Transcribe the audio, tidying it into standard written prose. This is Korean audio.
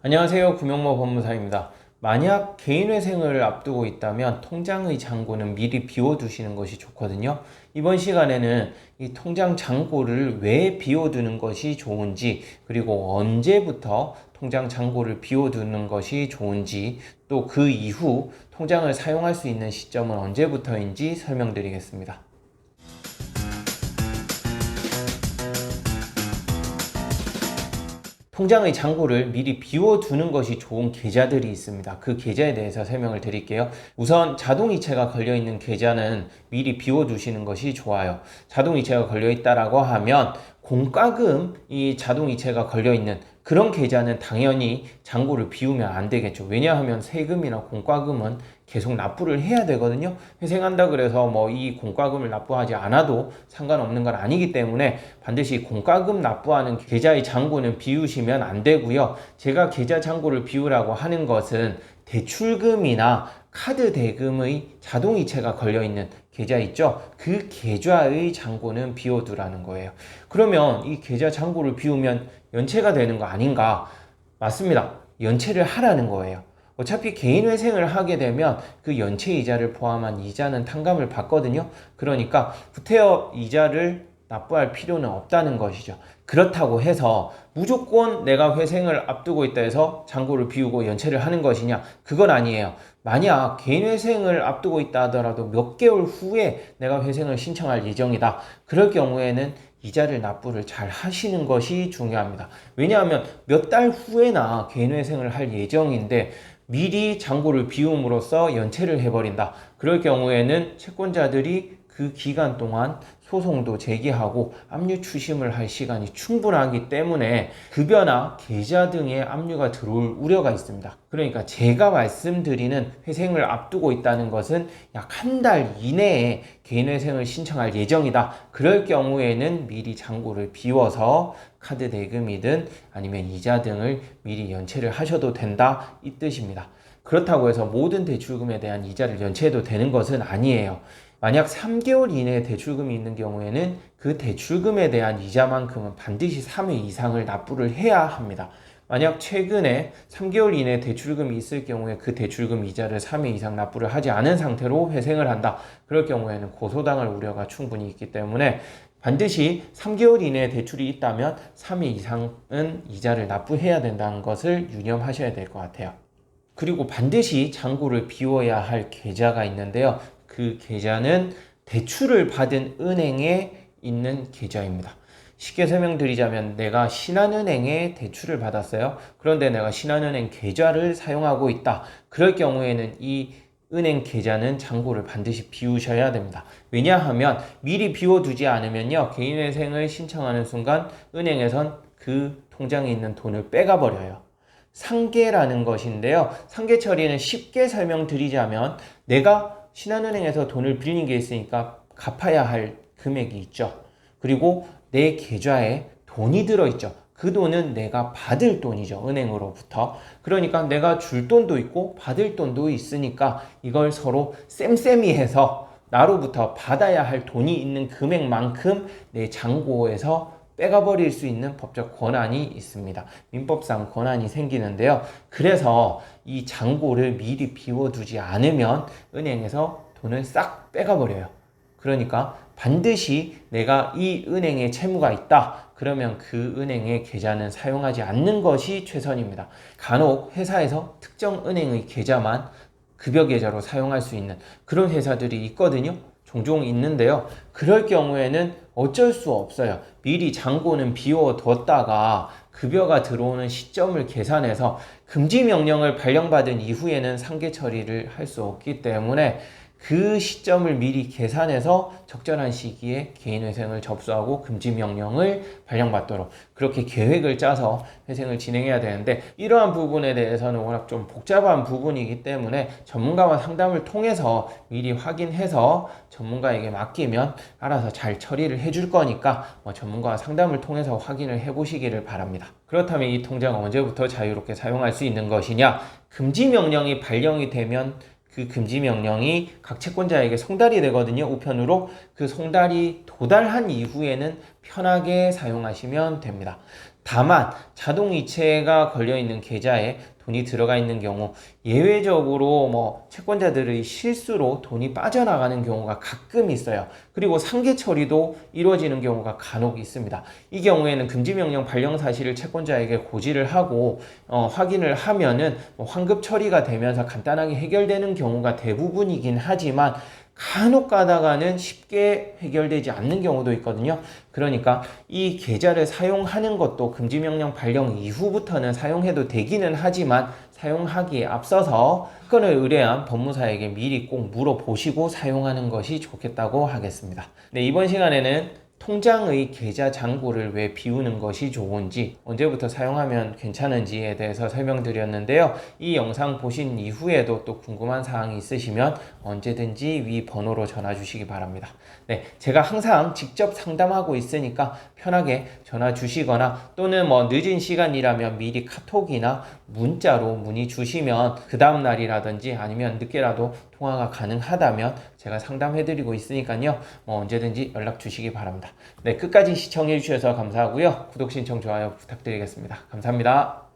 안녕하세요. 구명모 법무사입니다. 만약 개인회생을 앞두고 있다면 통장의 잔고는 미리 비워두시는 것이 좋거든요. 이번 시간에는 이 통장 잔고를 왜 비워두는 것이 좋은지, 그리고 언제부터 통장 잔고를 비워두는 것이 좋은지, 또 그 이후 통장을 사용할 수 있는 시점은 언제부터인지 설명드리겠습니다. 통장의 잔고를 미리 비워두는 것이 좋은 계좌들이 있습니다. 그 계좌에 대해서 설명을 드릴게요. 우선 자동이체가 걸려있는 계좌는 미리 비워두시는 것이 좋아요. 자동이체가 걸려있다라고 하면 공과금이 자동이체가 걸려있는 그런 계좌는 당연히 잔고를 비우면 안 되겠죠. 왜냐하면 세금이나 공과금은 계속 납부를 해야 되거든요. 회생한다 그래서 이 공과금을 납부하지 않아도 상관없는 건 아니기 때문에 반드시 공과금 납부하는 계좌의 잔고는 비우시면 안 되고요. 제가 계좌 잔고를 비우라고 하는 것은 대출금이나 카드 대금의 자동이체가 걸려있는 계좌 있죠? 그 계좌의 잔고는 비워두라는 거예요. 그러면 이 계좌 잔고를 비우면 연체가 되는 거 아닌가? 맞습니다. 연체를 하라는 거예요. 어차피 개인회생을 하게 되면 그 연체 이자를 포함한 이자는 탕감을 받거든요. 그러니까 구태여 이자를 납부할 필요는 없다는 것이죠. 그렇다고 해서 무조건 내가 회생을 앞두고 있다 해서 잔고를 비우고 연체를 하는 것이냐? 그건 아니에요. 만약 개인회생을 앞두고 있다 하더라도 몇 개월 후에 내가 회생을 신청할 예정이다. 그럴 경우에는 이자를 납부를 잘 하시는 것이 중요합니다. 왜냐하면 몇 달 후에나 개인회생을 할 예정인데 미리 잔고를 비움으로써 연체를 해버린다. 그럴 경우에는 채권자들이 그 기간 동안 소송도 제기하고 압류 추심을 할 시간이 충분하기 때문에 급여나 계좌 등의 압류가 들어올 우려가 있습니다. 그러니까 제가 말씀드리는 회생을 앞두고 있다는 것은 약 한 달 이내에 개인회생을 신청할 예정이다. 그럴 경우에는 미리 잔고를 비워서 카드 대금이든 아니면 이자 등을 미리 연체를 하셔도 된다, 이 뜻입니다. 그렇다고 해서 모든 대출금에 대한 이자를 연체해도 되는 것은 아니에요. 만약 3개월 이내에 대출금이 있는 경우에는 그 대출금에 대한 이자만큼은 반드시 3회 이상을 납부를 해야 합니다. 만약 최근에 3개월 이내에 대출금이 있을 경우에 그 대출금 이자를 3회 이상 납부를 하지 않은 상태로 회생을 한다. 그럴 경우에는 고소당할 우려가 충분히 있기 때문에 반드시 3개월 이내에 대출이 있다면 3회 이상은 이자를 납부해야 된다는 것을 유념하셔야 될 것 같아요. 그리고 반드시 잔고를 비워야 할 계좌가 있는데요. 그 계좌는 대출을 받은 은행에 있는 계좌입니다. 쉽게 설명드리자면 내가 신한은행에 대출을 받았어요. 그런데 내가 신한은행 계좌를 사용하고 있다. 그럴 경우에는 이 은행 계좌는 잔고를 반드시 비우셔야 됩니다. 왜냐하면 미리 비워두지 않으면요, 개인회생을 신청하는 순간 은행에선 그 통장에 있는 돈을 빼가 버려요. 상계라는 것인데요. 상계 처리는 쉽게 설명드리자면 내가 신한은행에서 돈을 빌린 게 있으니까 갚아야 할 금액이 있죠. 그리고 내 계좌에 돈이 들어있죠. 그 돈은 내가 받을 돈이죠. 은행으로부터. 그러니까 내가 줄 돈도 있고 받을 돈도 있으니까 이걸 서로 쌤쌤이 해서 나로부터 받아야 할 돈이 있는 금액만큼 내 잔고에서 빼가버릴 수 있는 법적 권한이 있습니다. 민법상 권한이 생기는데요. 그래서 이 잔고를 미리 비워두지 않으면 은행에서 돈을 싹 빼가버려요. 그러니까 반드시 내가 이 은행에 채무가 있다. 그러면 그 은행의 계좌는 사용하지 않는 것이 최선입니다. 간혹 회사에서 특정 은행의 계좌만 급여 계좌로 사용할 수 있는 그런 회사들이 있거든요. 종종 있는데요. 그럴 경우에는 어쩔 수 없어요. 미리 잔고는 비워뒀다가 급여가 들어오는 시점을 계산해서 금지 명령을 발령받은 이후에는 상계 처리를 할 수 없기 때문에 그 시점을 미리 계산해서 적절한 시기에 개인회생을 접수하고 금지명령을 발령받도록 그렇게 계획을 짜서 회생을 진행해야 되는데, 이러한 부분에 대해서는 워낙 좀 복잡한 부분이기 때문에 전문가와 상담을 통해서 미리 확인해서 전문가에게 맡기면 알아서 잘 처리를 해줄 거니까 전문가와 상담을 통해서 확인을 해보시기를 바랍니다. 그렇다면 이 통장은 언제부터 자유롭게 사용할 수 있는 것이냐? 금지명령이 발령이 되면 그 금지명령이 각 채권자에게 송달이 되거든요. 우편으로. 그 송달이 도달한 이후에는 편하게 사용하시면 됩니다. 다만 자동이체가 걸려있는 계좌에 돈이 들어가 있는 경우 예외적으로 채권자들의 실수로 돈이 빠져나가는 경우가 가끔 있어요. 그리고 상계 처리도 이루어지는 경우가 간혹 있습니다. 이 경우에는 금지명령 발령 사실을 채권자에게 고지를 하고 확인을 하면은 환급 처리가 되면서 간단하게 해결되는 경우가 대부분이긴 하지만 간혹 가다가는 쉽게 해결되지 않는 경우도 있거든요. 그러니까 이 계좌를 사용하는 것도 금지명령 발령 이후부터는 사용해도 되기는 하지만 사용하기에 앞서서 특권을 의뢰한 법무사에게 미리 꼭 물어보시고 사용하는 것이 좋겠다고 하겠습니다. 네, 이번 시간에는 통장의 계좌 잔고를 왜 비우는 것이 좋은지, 언제부터 사용하면 괜찮은지에 대해서 설명드렸는데요. 이 영상 보신 이후에도 또 궁금한 사항이 있으시면 언제든지 위 번호로 전화 주시기 바랍니다. 네, 제가 항상 직접 상담하고 있으니까 편하게 전화 주시거나 또는 늦은 시간이라면 미리 카톡이나 문자로 문의 주시면 그 다음 날이라든지 아니면 늦게라도 통화가 가능하다면 제가 상담해드리고 있으니까요. 언제든지 연락 주시기 바랍니다. 네, 끝까지 시청해 주셔서 감사하고요. 구독, 신청, 좋아요 부탁드리겠습니다. 감사합니다.